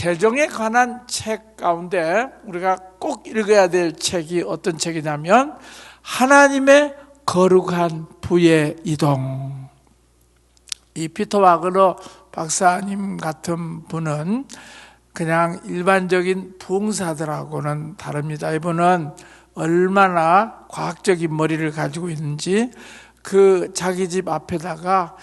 재정에 관한 책 가운데 우리가 꼭 읽어야 될 책이 어떤 책이냐면 하나님의 거룩한 부의 이동. 이 피터 와그너 박사님 같은 분은 그냥 일반적인 부흥사들하고는 다릅니다. 이분은 얼마나 과학적인 머리를 가지고 있는지 그 자기 집 앞에다가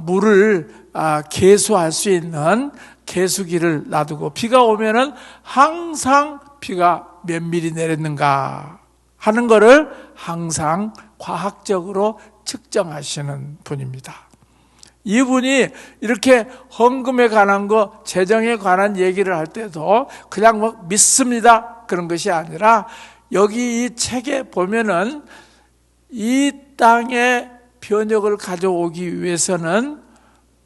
물을 계수할 수 있는 계수기를 놔두고 비가 오면은 항상 비가 몇 미리 내렸는가 하는 거를 항상 과학적으로 측정하시는 분입니다. 이분이 이렇게 헌금에 관한 거, 재정에 관한 얘기를 할 때도 그냥 뭐 믿습니다 그런 것이 아니라 여기 이 책에 보면은 이 땅에 변혁을 가져오기 위해서는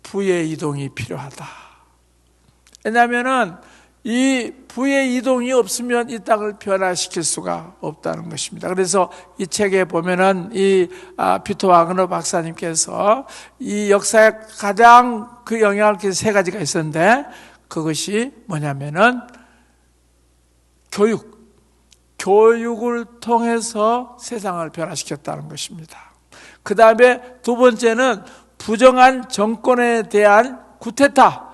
부의 이동이 필요하다. 왜냐하면은 이 부의 이동이 없으면 이 땅을 변화시킬 수가 없다는 것입니다. 그래서 이 책에 보면은 이 피터 와그너 박사님께서 이 역사에 가장 그 영향을 끼친 세 가지가 있었는데 그것이 뭐냐면은 교육을 통해서 세상을 변화시켰다는 것입니다. 그 다음에 두 번째는 부정한 정권에 대한 쿠데타.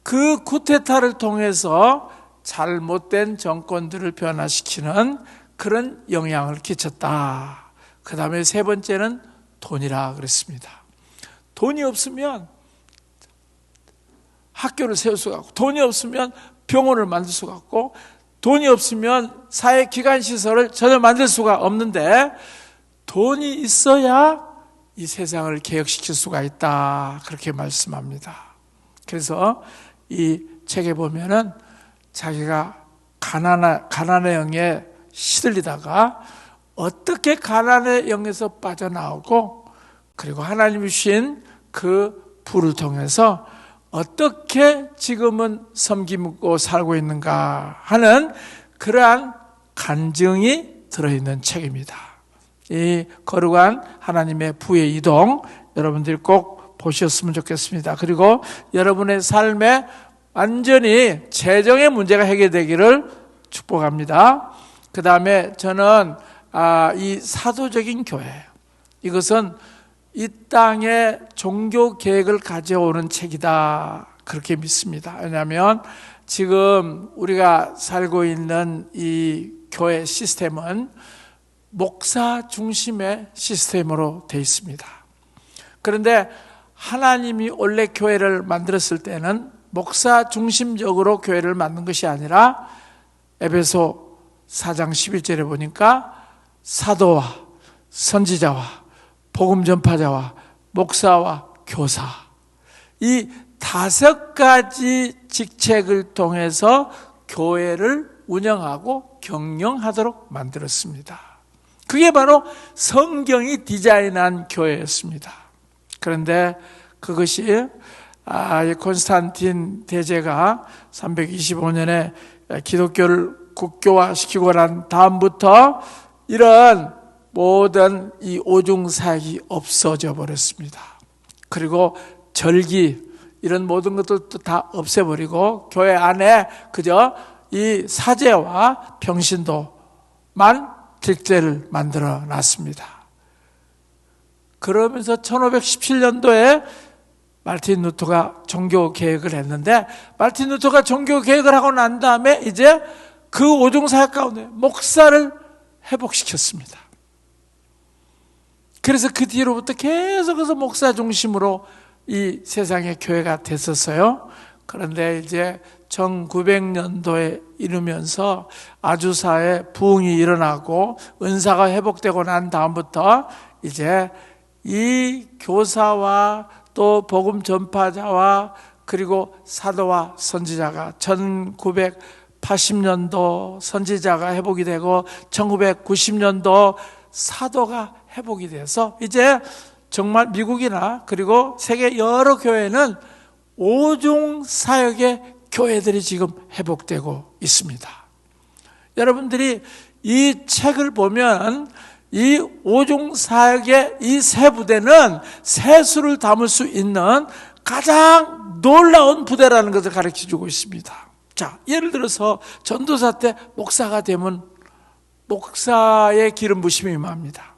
그 쿠데타를 통해서 잘못된 정권들을 변화시키는 그런 영향을 끼쳤다. 그 다음에 세 번째는 돈이라 그랬습니다. 돈이 없으면 학교를 세울 수가 없고, 돈이 없으면 병원을 만들 수가 없고, 돈이 없으면 사회기관시설을 전혀 만들 수가 없는데 돈이 있어야 이 세상을 개혁시킬 수가 있다. 그렇게 말씀합니다. 그래서 이 책에 보면은 자기가 가난의 영에 시들리다가 어떻게 가난의 영에서 빠져나오고 그리고 하나님이 주신 그 부를 통해서 어떻게 지금은 섬기고 살고 있는가 하는 그러한 간증이 들어있는 책입니다. 이 거룩한 하나님의 부의 이동 여러분들이 꼭 보셨으면 좋겠습니다. 그리고 여러분의 삶에 완전히 재정의 문제가 해결되기를 축복합니다. 그 다음에 저는 이 사도적인 교회, 이것은 이 땅에 종교 계획을 가져오는 책이다 그렇게 믿습니다. 왜냐하면 지금 우리가 살고 있는 이 교회 시스템은 목사 중심의 시스템으로 되어 있습니다. 그런데 하나님이 원래 교회를 만들었을 때는 목사 중심적으로 교회를 만든 것이 아니라 에베소 4장 11절에 보니까 사도와 선지자와 복음 전파자와 목사와 교사, 이 5가지 직책을 통해서 교회를 운영하고 경영하도록 만들었습니다. 그게 바로 성경이 디자인한 교회였습니다. 그런데 그것이 콘스탄틴 대제가 325년에 기독교를 국교화시키고 난 다음부터 이런 모든 이 오중사역이 없어져 버렸습니다. 그리고 절기 이런 모든 것들도 다 없애버리고 교회 안에 그저 이 사제와 평신도만 직제를 만들어 놨습니다. 그러면서 1517년도에 마르틴 루터가 종교 개혁을 했는데 마르틴 루터가 종교 개혁을 하고 난 다음에 이제 그 오중사역 가운데 목사를 회복시켰습니다. 그래서 그 뒤로부터 계속해서 목사 중심으로 이 세상의 교회가 됐었어요. 그런데 이제 1900년도에 이르면서 아주사에 부흥이 일어나고 은사가 회복되고 난 다음부터 이제 이 교사와 또 복음 전파자와 그리고 사도와 선지자가 1980년도 선지자가 회복이 되고 1990년도 사도가 회복이 돼서 이제 정말 미국이나 그리고 세계 여러 교회는 오중 사역의 교회들이 지금 회복되고 있습니다. 여러분들이 이 책을 보면 이 오중 사역의 이 세 부대는 세 수를 담을 수 있는 가장 놀라운 부대라는 것을 가르쳐주고 있습니다. 자, 예를 들어서 전도사 때 목사가 되면 목사의 기름 부심이 임합니다.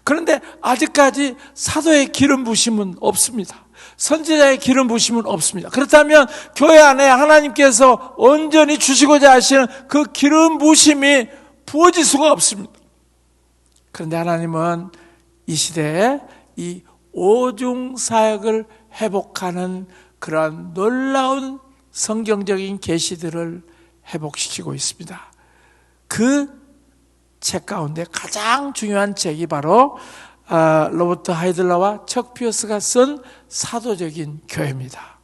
그런데 아직까지 사도의 기름 부심은 없습니다. 선지자의 기름 부심은 없습니다. 그렇다면 교회 안에 하나님께서 온전히 주시고자 하시는 그 기름 부심이 부어질 수가 없습니다. 그런데 하나님은 이 시대에 이 오중 사역을 회복하는 그러한 놀라운 성경적인 계시들을 회복시키고 있습니다. 그 책 가운데 가장 중요한 책이 바로 로버트 하이들러와 척 피어스가 쓴 사도적인 교회입니다.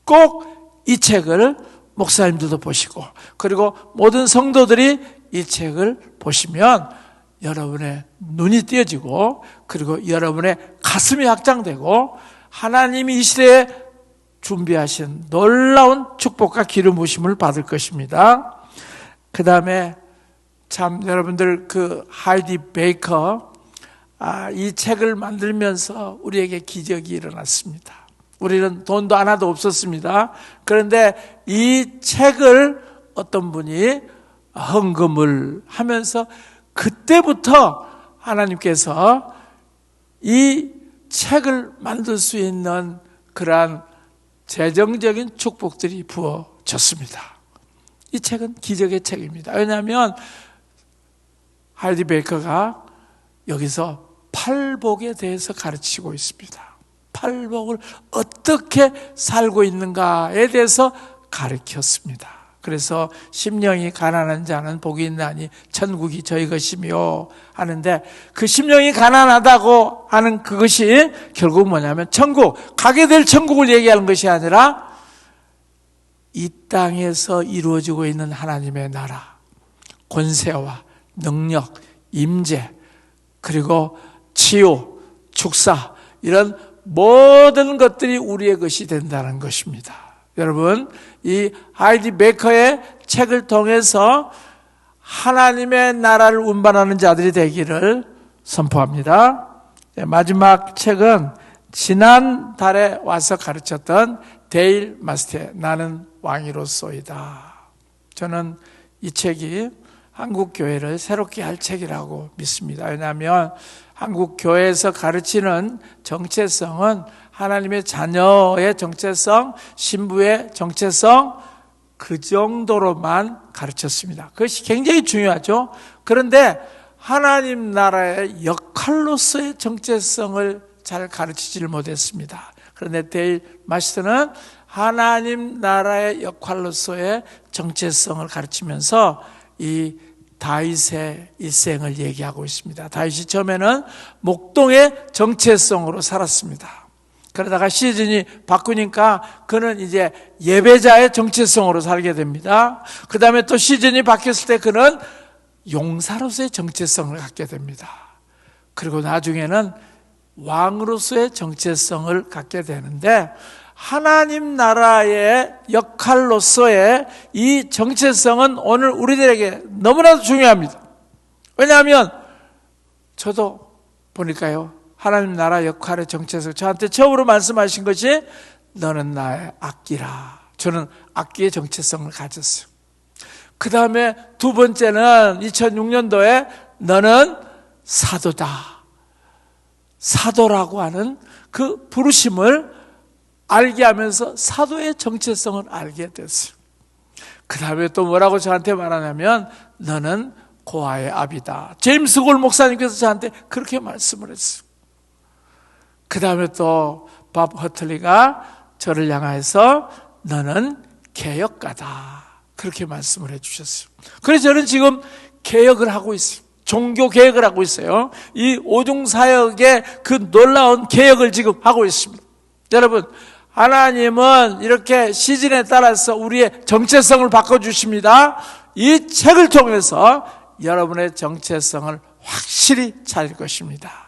꼭 이 책을 목사님들도 보시고, 그리고 모든 성도들이 이 책을 보시면 여러분의 눈이 띄어지고, 그리고 여러분의 가슴이 확장되고, 하나님이 이 시대에 준비하신 놀라운 축복과 기름 부으심을 받을 것입니다. 그 다음에 참 여러분들 그 하이디 베이커 이 책을 만들면서 우리에게 기적이 일어났습니다. 우리는 돈도 하나도 없었습니다. 그런데 이 책을 어떤 분이 헌금을 하면서 그때부터 하나님께서 이 책을 만들 수 있는 그러한 재정적인 축복들이 부어졌습니다. 이 책은 기적의 책입니다. 왜냐하면 하이디 베이커가 여기서 팔복에 대해서 가르치고 있습니다. 팔복을 어떻게 살고 있는가에 대해서 가르쳤습니다. 그래서 심령이 가난한 자는 복이 있나니 천국이 저희 것이며 하는데, 그 심령이 가난하다고 하는 그것이 결국 뭐냐면 천국, 가게 될 천국을 얘기하는 것이 아니라 이 땅에서 이루어지고 있는 하나님의 나라, 권세와 능력, 임재, 그리고 치유, 축사, 이런 모든 것들이 우리의 것이 된다는 것입니다. 여러분, 이 하이디 베이커의 책을 통해서 하나님의 나라를 운반하는 자들이 되기를 선포합니다. 마지막 책은 지난달에 와서 가르쳤던 데일 마스터의 나는 왕이로소이다. 저는 이 책이 한국 교회를 새롭게 할 책이라고 믿습니다. 왜냐하면 한국 교회에서 가르치는 정체성은 하나님의 자녀의 정체성, 신부의 정체성, 그 정도로만 가르쳤습니다. 그것이 굉장히 중요하죠. 그런데 하나님 나라의 역할로서의 정체성을 잘 가르치지를 못했습니다. 그런데 데일 마스터는 하나님 나라의 역할로서의 정체성을 가르치면서 이 다윗의 일생을 얘기하고 있습니다. 다윗이 처음에는 목동의 정체성으로 살았습니다. 그러다가 시즌이 바꾸니까 그는 이제 예배자의 정체성으로 살게 됩니다. 그 다음에 또 시즌이 바뀌었을 때 그는 용사로서의 정체성을 갖게 됩니다. 그리고 나중에는 왕으로서의 정체성을 갖게 되는데, 하나님 나라의 역할로서의 이 정체성은 오늘 우리들에게 너무나도 중요합니다. 왜냐하면 저도 보니까요, 하나님 나라 역할의 정체성, 저한테 처음으로 말씀하신 것이 너는 나의 악기라. 저는 악기의 정체성을 가졌어요. 그 다음에 두 번째는 2006년도에 너는 사도다. 사도라고 하는 그 부르심을 알게 하면서 사도의 정체성을 알게 됐어요. 그 다음에 또 뭐라고 저한테 말하냐면 너는 고아의 아비다. 제임스 골 목사님께서 저한테 그렇게 말씀을 했어요. 그 다음에 또 밥 허틀리가 저를 향해서 너는 개혁가다. 그렇게 말씀을 해주셨어요. 그래서 저는 지금 개혁을 하고 있어요. 종교 개혁을 하고 있어요. 이 오중사역의 그 놀라운 개혁을 지금 하고 있습니다. 여러분, 하나님은 이렇게 시즌에 따라서 우리의 정체성을 바꿔주십니다. 이 책을 통해서 여러분의 정체성을 확실히 찾을 것입니다.